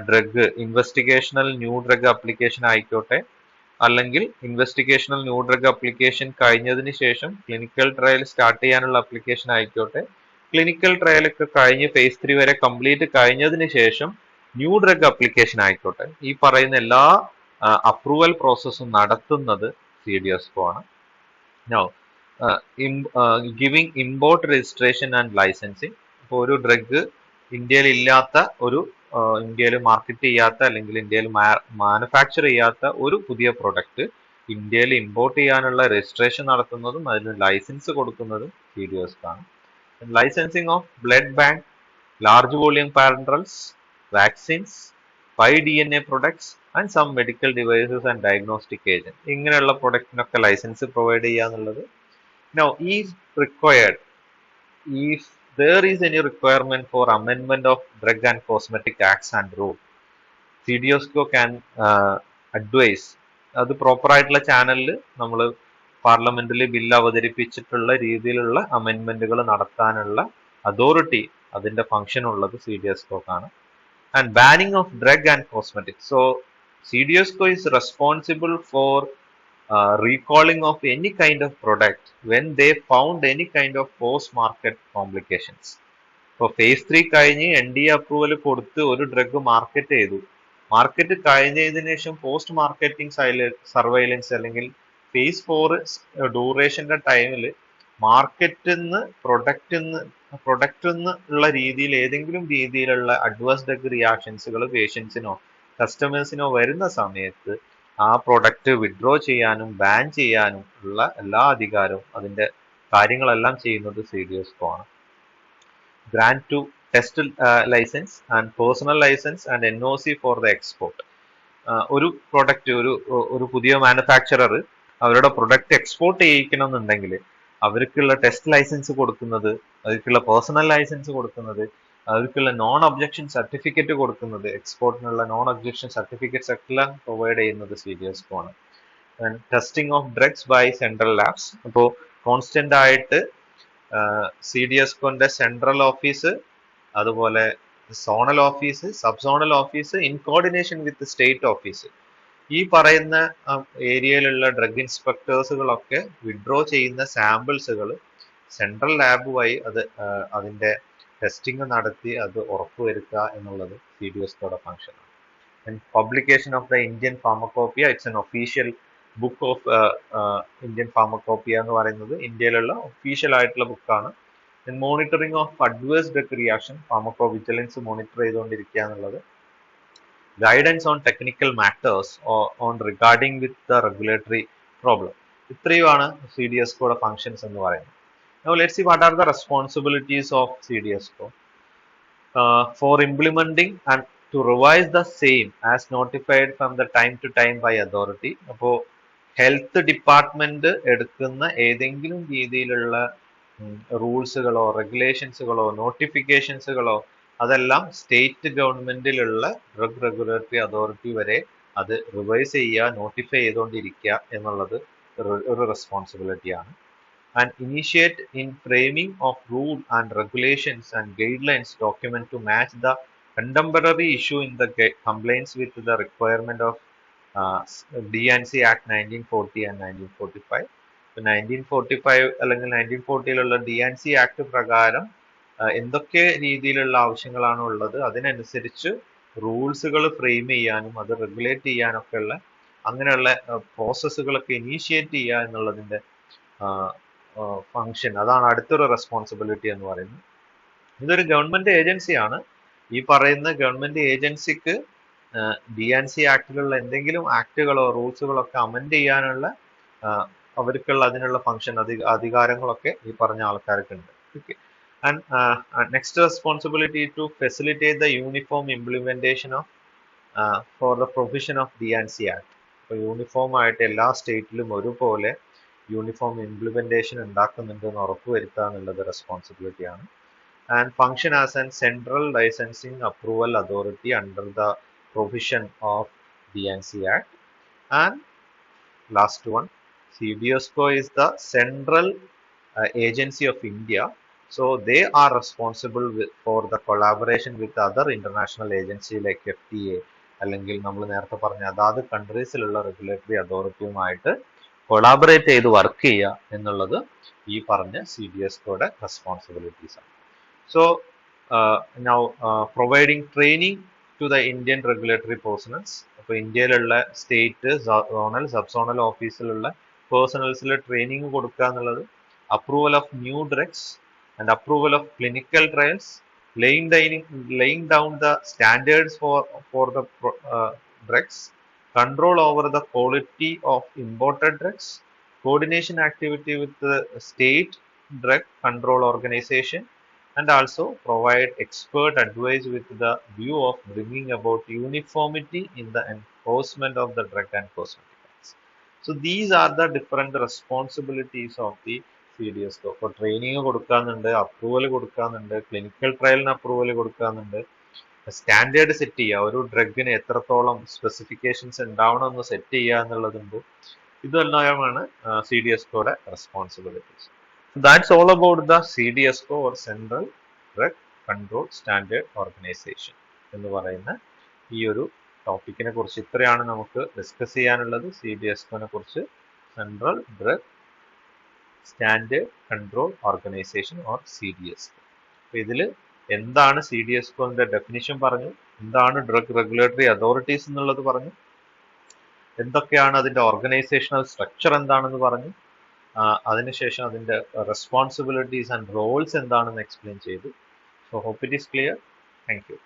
ഡ്രഗ്, ഇൻവെസ്റ്റിഗേഷണൽ ന്യൂ ഡ്രഗ് അപ്ലിക്കേഷൻ ആയിക്കോട്ടെ, അല്ലെങ്കിൽ ഇൻവെസ്റ്റിഗേഷണൽ ന്യൂ ഡ്രഗ് അപ്ലിക്കേഷൻ കഴിഞ്ഞതിന് ശേഷം ക്ലിനിക്കൽ ട്രയൽ സ്റ്റാർട്ട് ചെയ്യാനുള്ള അപ്ലിക്കേഷൻ ആയിക്കോട്ടെ, ക്ലിനിക്കൽ ട്രയൽ ഒക്കെ കഴിഞ്ഞ് phase 3 വരെ കംപ്ലീറ്റ് കഴിഞ്ഞതിന് ശേഷം ന്യൂ ഡ്രഗ് അപ്ലിക്കേഷൻ ആയിക്കോട്ടെ, ഈ പറയുന്ന എല്ലാ അപ്രൂവൽ പ്രോസസ്സും നടത്തുന്നത് CDSCO ആണ്. Now, giving import registration and licensing. ഇപ്പോൾ ഒരു ഡ്രഗ് ഇന്ത്യയിൽ ഇല്ലാത്ത ഒരു, ഇന്ത്യയിൽ മാർക്കറ്റ് ചെയ്യാത്ത അല്ലെങ്കിൽ ഇന്ത്യയിൽ മാനുഫാക്ചർ ചെയ്യാത്ത ഒരു പുതിയ പ്രൊഡക്റ്റ് ഇന്ത്യയിൽ ഇമ്പോർട്ട് ചെയ്യാനുള്ള രജിസ്ട്രേഷൻ നടത്തുന്നതും അതിന് ലൈസൻസ് കൊടുക്കുന്നതും CDSCO ആണ്. Licensing of blood bank, large volume parenterals, vaccines, 5 DNA products and some medical devices and diagnostic agent, ഇങ്ങനെയുള്ള പ്രൊഡക്റ്റിനൊക്കെ ലൈസൻസ് പ്രൊവൈഡ് ചെയ്യുക എന്നുള്ളത്. Now, if required, if there is any requirement for amendment of Drug and Cosmetic Acts and Rule, CDSCO can advise. അത് proper ആയിട്ടുള്ള ചാനലിൽ നമ്മൾ പാർലമെന്റിൽ bill അവതരിപ്പിച്ചിട്ടുള്ള രീതിയിലുള്ള അമെൻമെന്റുകൾ നടത്താനുള്ള അതോറിറ്റി, അതിന്റെ ഫംഗ്ഷൻ ഉള്ളത് CDSCOക്കാണ്. And banning of drug and cosmetics. So CDSCO is responsible for recalling of any kind of product when they found any kind of post-market complications. ഇപ്പോൾ phase 3 കഴിഞ്ഞ് NDA അപ്രൂവൽ കൊടുത്ത് ഒരു drug market ചെയ്തു, market കഴിഞ്ഞതിന് ശേഷം post marketing surveillance അല്ലെങ്കിൽ phase 4 ഡ്യൂറേഷന്റെ ടൈമിൽ മാർക്കറ്റിൽ നിന്ന് പ്രൊഡക്റ്റിൽ നിന്ന് ഉള്ള രീതിയിൽ ഏതെങ്കിലും രീതിയിലുള്ള അഡ്വേഴ്സ് ഡ്രഗ് റിയാക്ഷൻസുകൾ പേഷ്യൻസിനോ കസ്റ്റമേഴ്സിനോ വരുന്ന സമയത്ത് ആ പ്രൊഡക്റ്റ് വിഡ്രോ ചെയ്യാനും ബാൻ ചെയ്യാനും ഉള്ള എല്ലാ അധികാരവും അതിന്റെ കാര്യങ്ങളെല്ലാം ചെയ്യുന്നത് CDSCO ആണ്. Grant to test license and personal license and NOC for the export. ഒരു പ്രൊഡക്റ്റ് ഒരു പുതിയ മാനുഫാക്ചറർ അവരുടെ പ്രൊഡക്റ്റ് എക്സ്പോർട്ട് ചെയ്യിക്കണം എന്നുണ്ടെങ്കിൽ അവർക്കുള്ള ടെസ്റ്റ് ലൈസൻസ് കൊടുക്കുന്നത്, അവർക്കുള്ള പേഴ്സണൽ ലൈസൻസ് കൊടുക്കുന്നത്, അവർക്കുള്ള നോൺ ഒബ്ജക്ഷൻ സർട്ടിഫിക്കറ്റ് കൊടുക്കുന്നത്, എക്സ്പോർട്ടിനുള്ള നോൺ ഒബ്ജക്ഷൻ സർട്ടിഫിക്കറ്റ്സ് എല്ലാം പ്രൊവൈഡ് ചെയ്യുന്നത് CDSCO ആണ്. Testing of drugs by central labs. അപ്പോൾ കോൺസ്റ്റന്റ് ആയിട്ട് CDSCOന്റെ സെൻട്രൽ ഓഫീസ്, അതുപോലെ zonal office, sub zonal office in coordination with state office, ഈ പറയുന്ന ഏരിയയിലുള്ള ഡ്രഗ് ഇൻസ്പെക്ടേഴ്സുകളൊക്കെ വിഡ്രോ ചെയ്യുന്ന സാമ്പിൾസുകൾ സെൻട്രൽ ലാബ് വഴി അതിന്റെ ടെസ്റ്റിംഗ് നടത്തി അത് ഉറപ്പുവരുത്തുക എന്നുള്ളത് CDSCOയുടെ ഫംഗ്ഷനാണ്. And publication of the Indian pharmacopoeia, it's an official book of Indian pharmacopoeia എന്ന് പറയുന്നത് ഇന്ത്യയിലുള്ള ഒഫീഷ്യൽ ആയിട്ടുള്ള ബുക്കാണ്. Monitoring of adverse drug reaction, pharmaco vigilance monitor ചെയ്തുകൊണ്ടിരിക്കുക എന്നുള്ളത്. Guidance on technical matters on regarding with the regulatory problem. ഇത്രയുമാണ് CDSCOയുടെ functions എന്ന് പറയുന്നത്. Now let's see what are the responsibilities of CDSCO. For implementing and to revise the same as notified from the time to time by authority. അപ്പോൾ health department എടുക്കുന്ന ഏതെങ്കിലും രീതിയിലുള്ള റൂൾസുകളോ റെഗുലേഷൻസുകളോ നോട്ടിഫിക്കേഷൻസുകളോ അതെല്ലാം state ഗവൺമെന്റിലുള്ള drug regulatory authority വരെ അത് revise ചെയ്യുക, notify ചെയ്തുകൊണ്ടിരിക്കുക എന്നുള്ളത് ഒരു റെസ്പോൺസിബിലിറ്റിയാണ്. And initiate in framing of rule and regulations and guidelines document to match the contemporary issue in the compliance with the requirement of D&C Act 1940 and 1945. 1945 അല്ലെങ്കിൽ 1940 D&C Act പ്രകാരം എന്തൊക്കെ രീതിയിലുള്ള ആവശ്യങ്ങളാണ് ഉള്ളത് അതിനനുസരിച്ച് റൂൾസുകൾ ഫ്രെയിം ചെയ്യാനും അത് റെഗുലേറ്റ് ചെയ്യാനൊക്കെ ഉള്ള അങ്ങനെയുള്ള പ്രോസസ്സുകളൊക്കെ ഇനീഷ്യേറ്റ് ചെയ്യുക എന്നുള്ളതിന്റെ ഫംഗ്ഷൻ, അതാണ് അടുത്തൊരു റെസ്പോൺസിബിലിറ്റി എന്ന് പറയുന്നത്. ഇതൊരു ഗവൺമെന്റ് ഏജൻസിയാണ്. ഈ പറയുന്ന ഗവൺമെന്റ് ഏജൻസിക്ക് D&C ആക്ടിലുള്ള എന്തെങ്കിലും ആക്ടുകളോ റൂൾസുകളോ ഒക്കെ അമെൻഡ് ചെയ്യാനുള്ള അവർക്കുള്ള അതിനുള്ള ഫംഗ്ഷൻ അധികാരങ്ങളൊക്കെ ഈ പറഞ്ഞ ആൾക്കാർക്ക് ഉണ്ട്. Okay. And next responsibility to facilitate the uniform implementation of for the provision of D&C act. അപ്പോൾ യൂണിഫോം ആയിട്ട് എല്ലാ സ്റ്റേറ്റിലും ഒരുപോലെ യൂണിഫോം ഇംപ്ലിമെന്റേഷൻ ഉണ്ടാക്കുന്നുണ്ട് എന്ന് ഉറപ്പുവരുത്തുക എന്നുള്ളത് റെസ്പോൺസിബിലിറ്റിയാണ്. And function as an central licensing approval authority under the provision of D&C act. And last one, CDSCO is the central agency of India, so they are responsible for the collaboration with other international agency like FDA അല്ലെങ്കിൽ നമ്മൾ നേരത്തെ പറഞ്ഞ അതാത് കൺട്രീസിലുള്ള regulatory അതോറിറ്റിയുമായിട്ട് collaborate ചെയ്ത് work ചെയ്യുക എന്നുള്ളത് ഈ പറഞ്ഞ CDSCOയുടെ റെസ്പോൺസിബിലിറ്റീസ് ആണ്. So now providing training to the Indian regulatory personnels. അപ്പോൾ ഇന്ത്യയിലുള്ള സ്റ്റേറ്റ്, സോണൽ, സബ് സോണൽ ഓഫീസിലുള്ള പേഴ്സണൽസിൽ ട്രെയിനിങ് കൊടുക്കുക എന്നുള്ളത്. Approval of new drugs and approval of clinical trials, laying down the standards for the drugs, control over the quality of imported drugs, coordination activity with the state drug control organization, and also provide expert advice with the view of bringing about uniformity in the enforcement of the drug and cosmetic acts. So these are the different responsibilities of the CDSCO. ഇപ്പോൾ training കൊടുക്കാന്നുണ്ട്, approval കൊടുക്കാന്നുണ്ട്, clinical ട്രയലിന് approval കൊടുക്കാന്നുണ്ട്, standard set ചെയ്യുക, ഒരു ഡ്രഗിന് എത്രത്തോളം specifications ഉണ്ടാവണമെന്ന് set ചെയ്യുക എന്നുള്ളതുണ്ട്. ഇതെല്ലാമാണ് CDSCOയുടെ responsibilities. That's all about the CDSCO or central drug control standard organisation എന്ന് പറയുന്ന ഈ ഒരു ടോപ്പിക്കിനെ കുറിച്ച് ഇത്രയാണ് നമുക്ക് ഡിസ്കസ് ചെയ്യാനുള്ളത്. CDSCOനെ കുറിച്ച്, central drug standard control organisation or CDSCO. അപ്പൊ ഇതിൽ എന്താണ് CDSCOന്റെ ഡെഫിനിഷൻ പറഞ്ഞു, എന്താണ് ഡ്രഗ് റെഗുലേറ്ററി അതോറിറ്റീസ് എന്നുള്ളത് പറഞ്ഞു, എന്തൊക്കെയാണ് അതിന്റെ ഓർഗനൈസേഷണൽ സ്ട്രക്ചർ എന്താണെന്ന് പറഞ്ഞു, അതിനുശേഷം അതിൻ്റെ റെസ്പോൺസിബിലിറ്റീസ് ആൻഡ് റോൾസ് എന്താണെന്ന് എക്സ്പ്ലെയിൻ ചെയ്തു. So hope it is clear. Thank U.